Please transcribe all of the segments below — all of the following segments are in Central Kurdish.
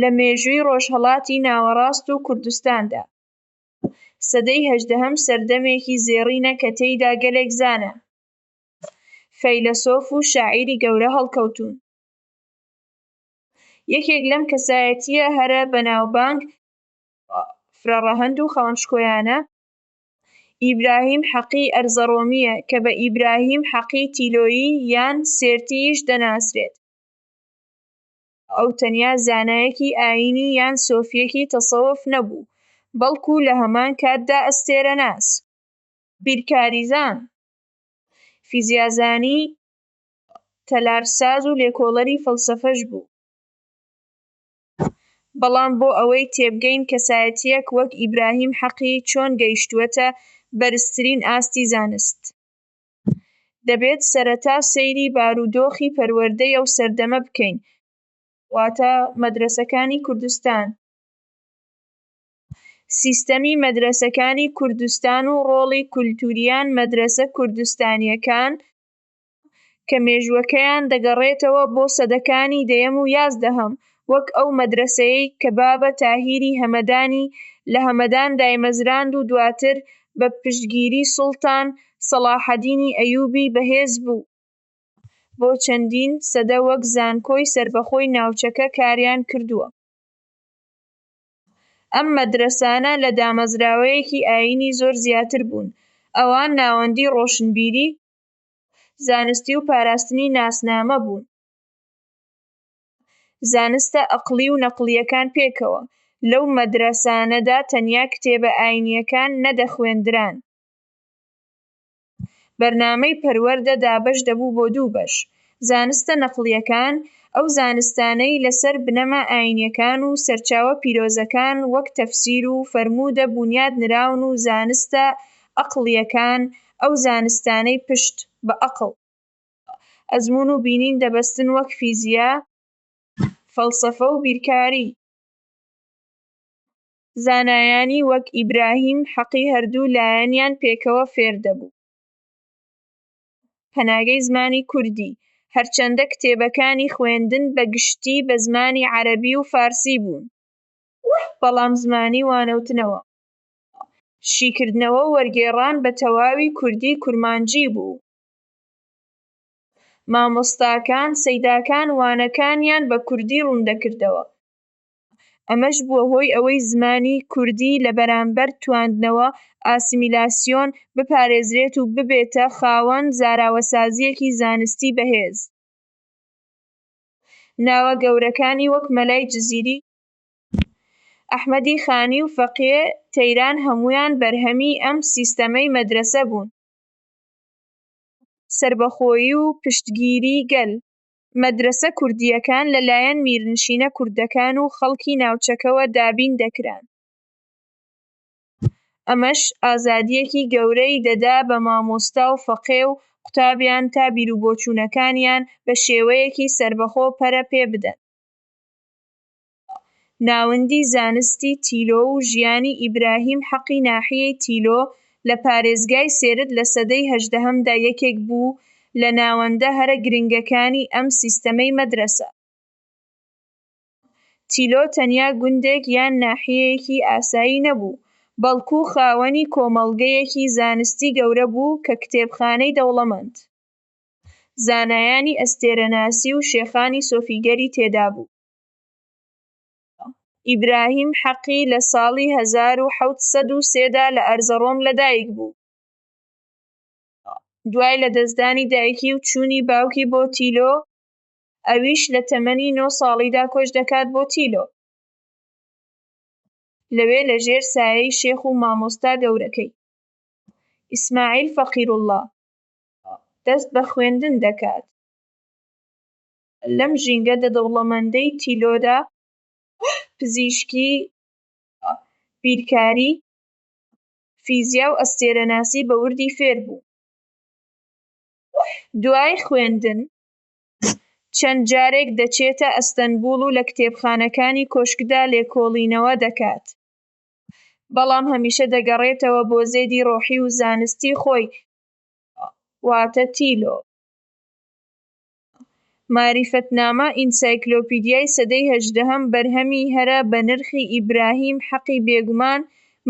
لە مێژووی ڕۆژهەڵاتی ناوەڕاست و کوردستاندا. سەدەی 18هەم سەردەمێکی زێڕینە کە تێیدا گەلێک زانە، فەیلسۆف و شاعیری گەورە هەڵکەوتوون. یەکێک لەم کەسایەتیە هەرە بەناوبانگ، فرەڕەهەند و خەڵەمشکۆیانە ئیبراهیم حەقی ئەرزەڕۆمیە کە بە ئیبراهیم حەقی تیلۆیی یان سێرتیش دەناسرێت. ئەو تەنیا زانایەکی ئایینی یان سۆفیەکی تەسەووف نەبوو، بەڵکو لە هەمان کاتدا ئەستێرەناس، بیرکاریزان، فیزیازانی، تەلارساز و لێکۆڵەری فەلسەفەش بوو. بەڵام بۆ ئەوەی تێبگەین کەسایەتیەک وەک ئیبراهیم حەقی چۆن گەیشتووەتە بەرزترین ئاستی زانست، دەبێت سەرەتا سەیری بارودۆخی پەروەردەی ئەو سەردەمە بکەین، واتە مەدرەسەکانی کوردستان، سیستەمی مەدرسەکانی کوردستان و ڕۆڵی کولتوریان مەدرسە کوردستانییەکان کە مێژووەکەیان دەگەڕێتەوە بۆ سەدەکانی دەیەم و یازدەهەم، وەک ئەو مەدرسەیەی کە بابە تاهیری هەمەدانی لە هەمەدان دایمەزراند و دواتر بە پشتگیری سوڵتان سەلاحەدینی ئەیوبی بەهێز بوو. بۆ چەندین سەدە وەک زانکۆی سەربەخۆی ناوچەکە کاریان کردووە. ئەم مەدرسانە لە دامەزراوەیەکی ئایینی زۆر زیاتر بوون. ئەوان ناوەندی ڕۆشنبیری، زانستی و پاراستنی ناسنامە بوون. زانستە عەقڵی و نەقڵیەکان پێکەوە. لەو مەدرسانەدا تەنیا کتێبە ئایینیەکان نەدەخوێندران. بەرنامەی پەروەردە دابەش دەبوو بۆ دوو بەش: زانستە نەقڵیەکان، ئەو زانستانەی لەسەر بنەما ئایینیەکان و سەرچاوە پیرۆزەکان وەک تەفسیر و فەرموودە بونیاد نراون، و زانستە عەقڵیەکان، ئەو زانستانەی پشت بە عەقڵ، ئەزموون و بینین دەبەستن وەک فیزیا، فەلسەفە و بیرکاری. زانایانی وەک ئیبراهیم حەقی هەردوو لایەنیان پێکەوە فێر دەبوو. پەناگەی زمانی کوردی، هەرچەندە کتێبەکانی خوێندن بە گشتی بە زمانی عەرەبی و فارسی بوون، بەڵام زمانی وانەوتنەوە، شیکردنەوە و وەرگێڕان بە تەواوی کوردی کورمانجی بوو. مامۆستاکان، سەیداکان وانەکانیان بە کوردی ڕوون-دەکردەوە. ئەمەش بووە هۆی ئەوەی زمانی کوردی لەبەرامبەر تواندنەوە ئاسیمیلاسیۆن بپارێزرێت و ببێتە خاوەن زاراوەسازییەکی زانستی بەهێز. ناوە گەورەکانی وەک مەلای جزیری، ئەحمەدی خانی و فەقێ تەیران هەموویان بەرهەمی ئەم سیستەمەی مەدرسە بوون. سەربەخۆیی و پشتگیری گەل. مەدرسە کوردیەکان لەلایەن میرنشینە کوردەکان و خەڵکی ناوچەکەوە دابین دەکران. ئەمەش ئازادییەکی گەورەی دەدا بە مامۆستا و فەقێ و قوتابیان تا بیرروبۆچوونەکانیان بە شێوەیەکی سەربەخۆ پەرە پێبدەن. ناوەندی زانستی تیلۆ و ژیانی ئیبراهیم حەقی ناحیەی تیلۆ لە پارێزگای سێرت لە سەدەی 18هەمدا یەکێک بوو لە ناوەندە هەرە گرنگەکانی ئەم سیستەمەی مەدرسە. تیلۆ تەنیا گوندێک یان ناحیەیەکی ئاسایی نەبوو، بەڵکو خاوەنی کۆمەڵگەیەکی زانستی گەورە بوو کە کتێبخانەی دەوڵەمەند، زانایانی ئەستێرەناسی و شێخانی سۆفیگەری تێدا بوو. ئیبراهیم حەقی لە ساڵی 1703دا لە ئەرزەڕۆم لەدایک بوو. دوای لەدەستدانی دایکی و چوونی باوکی بۆ تیلۆ، ئەویش لە تەمەنی 9 ساڵیدا کۆچ دەکات بۆ تیلۆ. لەوێ لەژێر سایەی شێخ و مامۆستا گەورەکەی، ئیسماعیل فەقیرولڵا، دەست بە خوێندن دەکات. لەم ژینگە دەوڵەمەندەی تیلۆدا پزیشکی، بیرکاری، فیزیا و ئەستێرەناسی بە وردی فێر بوو. دوای خوێندن چەند جارێک دەچێتە ئەستەنبوڵ و لە کتێبخانەکانی کۆشکدا لێکۆڵینەوە دەکات، بەڵام هەمیشە دەگەڕێتەوە بۆ زێدی ڕۆحی و زانستی خۆی، واتە تیلۆ. ماریفەتنامە ئینسایکلۆپیدیای سەدەی 18هەم بەرهەمی هەرە بە نرخی ئیبراهیم حەقی بێگومان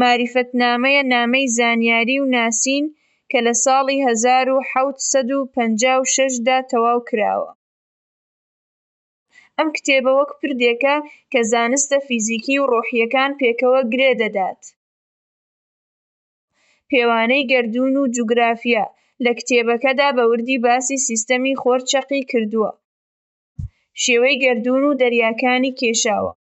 ماریفەتنامەیە نامەی زانیاری و ناسین کە لە ساڵی 1756 دا تەواو کراوە. ئەم کتێبە وەک پردێکە کە زانستە فیزیکی و ڕۆحیەکان پێکەوە گرێ دەدات. پێوانەی گەردوون و جوگرافیا لە کتێبەکەدا بە وردی باسی سیستەمی خۆرچەقی کردووە، شێوەی گەردوون و دەریاکانی کێشاوە،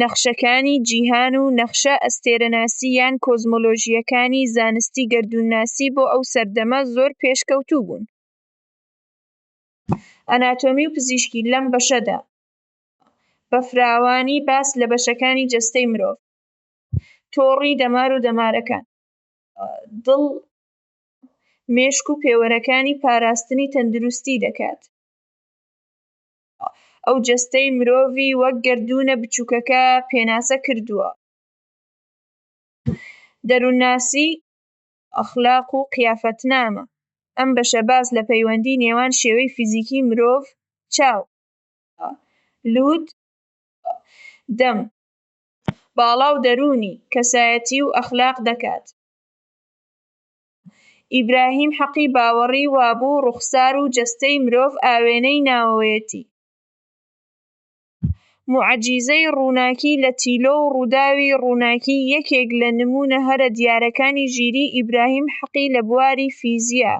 نەخشەکانی جیهان و نەخشە ئەستێرەناسی یان کۆزمۆلۆژیەکانی زانستی گەردوونناسی بۆ ئەو سەردەمە زۆر پێشکەوتوو بوون. ئەناتۆمی و پزیشکی لەم بەشەدا بە فراوانی باس لە بەشەکانی جەستەی مرۆڤ، تۆڕی دەمار و دەمارەکان، دڵ، مێشک و پێوەرەکانی پاراستنی تەندروستی دەکات. ئەو جەستەی مرۆڤی وەک گەردوونە بچووکەکە پێناسە کردووە. دەروونناسی، ئەخلاق و قیافەتنامە. ئەم بەشە باس لە پەیوەندی نێوان شێوەی فیزیکی مرۆڤ، چاو، لووت، دەم، باڵا و دەروونی، کەسایەتی و ئەخلاق دەکات. ئیبراهیم حەقی باوەڕی وابوو ڕوخسار و جەستەی مرۆڤ ئاوێنەی ناوەوەیەتی. موعەجیزەی ڕووناکی لە تیلۆ و ڕووداوی ڕووناکی یەکێک لە نمونە هەرە دیارەکانی ژیری ئیبراهیم حەقی لە بواری فیزیا،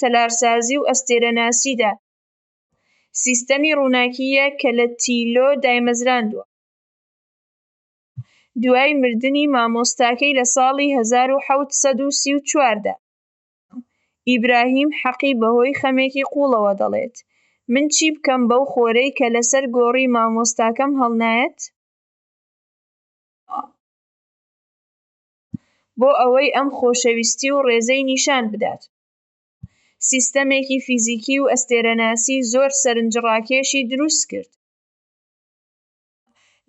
تەلارسازی و ئەستێرەناسیدا سیستەمی ڕووناکییە کە لە تیلۆ دامەزراندووە. دوای مردنی مامۆستاکەی لە ساڵی 1734 دا ئیبراهیم حەقی بەهۆی خەمێکی قووڵەوە دەڵێت: من چی بکەم بەو خۆرەی کە لەسەر گۆڕی مامۆستاکەم هەڵنایەت؟ بۆ ئەوەی ئەم خۆشەویستی و ڕێزەی نیشان بدات. سیستەمێکی فیزیکی و ئەستێرەناسی زۆر سەرنجڕاکێشی دروست کرد.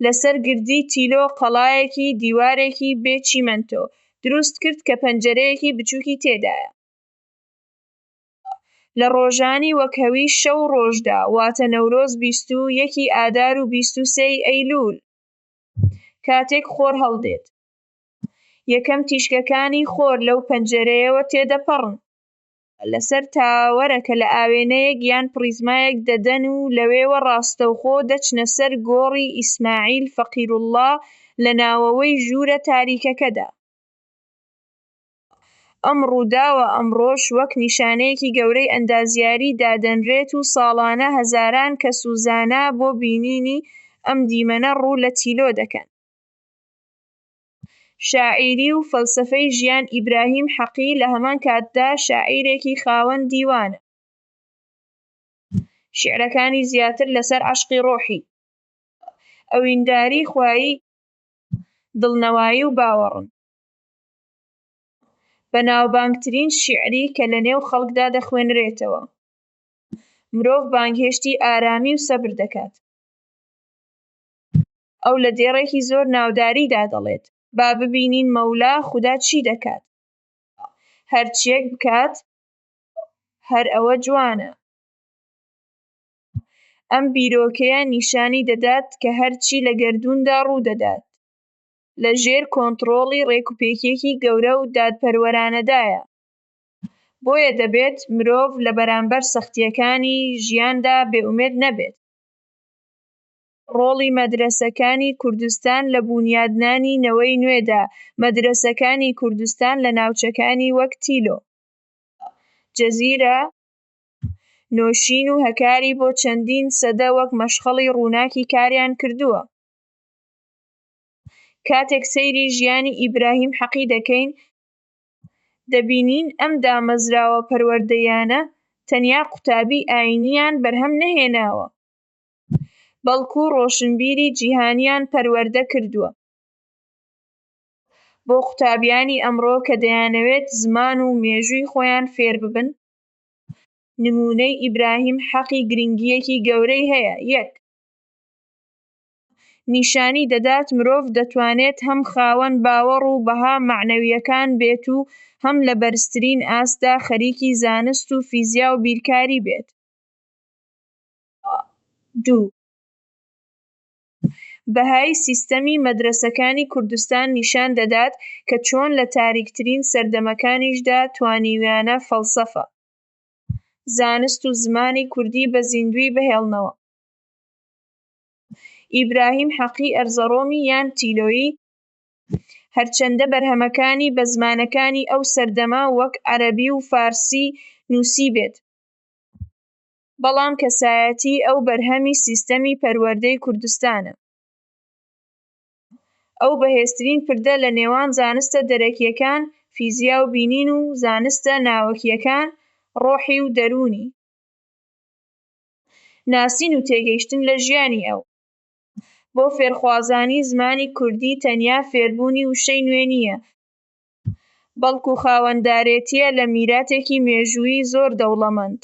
لەسەر گردی تیلۆ قەڵایەکی دیوارێکی بێ چیمەنتۆ دروست کرد کە پەنجەرەیەکی بچووکی تێدایە. لە ڕۆژانی وەک هەوی شەو ڕۆژدا، واتە نەورۆز 21 ئادار و 23 ئەیلوول، کاتێک خۆر هەڵدێت، یەکەم تیشکەکانی خۆر لەو پەنجەرەیەوە تێدەپەڕن لەسەر تاوەرە کە لە ئاوێنەیەک یان پریزمایەک دەدەن و لەوێوە ڕاستەوخۆ دەچنە سەر گۆڕی ئیسماعیل فەقیروڵڵا لە ناوەوەی ژوورە تاریکەکەدا. ئەم ڕووداوە ئەمڕۆش وەک نیشانەیەکی گەورەی ئەندازیاری دادەنرێت و ساڵانە هەزاران کەس و زانا بۆ بینینی ئەم دیمەنە ڕوو لە تیلۆ دەکەن. شاعیری و فەلسەفەی ژیان ئیبراهیم حەقی لە هەمان کاتدا شاعیرێکی خاوەن دیوانە. شیعرەکانی زیاتر لەسەر عەشقی ڕۆحی، ئەوینداری خوایی، دڵنەوایی و باوەڕن. بەناوبانگترین شیعری کە لە نێو خەڵکدا دەخوێنرێتەوە. مرۆڤ بانگهێشتی ئارامی و سەبر دەکات. ئەو لە دێڕێکی زۆر ناوداریدا دەڵێت: با ببینین مەولا خودا چی دەکات. هەرچیەک بکات، هەر ئەوە جوانە. ئەم بیرۆکەیە نیشانی دەدات کە هەرچی لە گەردووندا ڕوو دەدات لە ژێر کۆنتڕۆڵی ڕێکوپێکیەکی گەورە و دادپەروەرانەدایە. بۆیە دەبێت مرۆڤ لە بەرامبەر سەختییەکانی ژیاندا بێئومێد نەبێت. ڕۆڵی مەدرەسەکانی کوردستان لە بونیادنانی نەوەی نوێدا. مەدرەسەکانی کوردستان لە ناوچەکانی وەک تیلۆ، جەزیرە، نۆشین و هەکاری بۆ چەندین سەدە وەک مەشغەڵی ڕووناکی کاریان کردووە. کاتێک سەیری ژیانی ئیبراهیم حەقی دەکەین، دەبینین ئەم دامەزراوە پەروەردەیانە تەنیا قوتابی ئاینییان بەرهەم نەهێناوە، بەڵکو ڕۆشنبیری جیهانیان پەروەردە کردووە. بۆ قوتابیانی ئەمڕۆ کە دەیانەوێت زمان و مێژووی خۆیان فێر ببن، نمونەی ئیبراهیم حەقی گرنگییەکی گەورەی هەیە. 1. نیشانی دەدات مرۆڤ دەتوانێت هەم خاوەن باوەڕ و بەها معنەوییەکان بێت و هەم لە بەرزترین ئاستا خەریکی زانست و فیزیا و بیرکاری بێت. 2. بەهای سیستەمی مەدرسەکانی کوردستان نیشان دەدات کە چۆن لە تاریکترین سەردەمەکانیشدا توانیویانە فەڵسەفە، زانست و زمانی کوردی بە زیندووی بهێڵنەوە. ئیبراهیم حەقی ئەرزەڕۆمی یان تیلۆیی هەرچەندە بەرهەمەکانی بە زمانەکانی ئەو سەردەما وەک عەرەبی و فارسی نووسی بێت، بەڵام کەسایەتیی ئەو بەرهەمی سیستەمی پەروەردەی کوردستانە. ئەو بەهێزترین پردە لە نێوان زانستە دەرەکیەکان، فیزیا و بینین و زانستە ناوەکیەکان، ڕۆحی و دەروونی، ناسین و تێگەیشتن لە ژیانی ئەو. بۆ فێرخوازانی زمانی کوردی تەنیا فێربوونی وشەی نوێ نییە، بەڵکو خاوەندارێتیە لە میراتێکی مێژوویی زۆر دەوڵەمەند.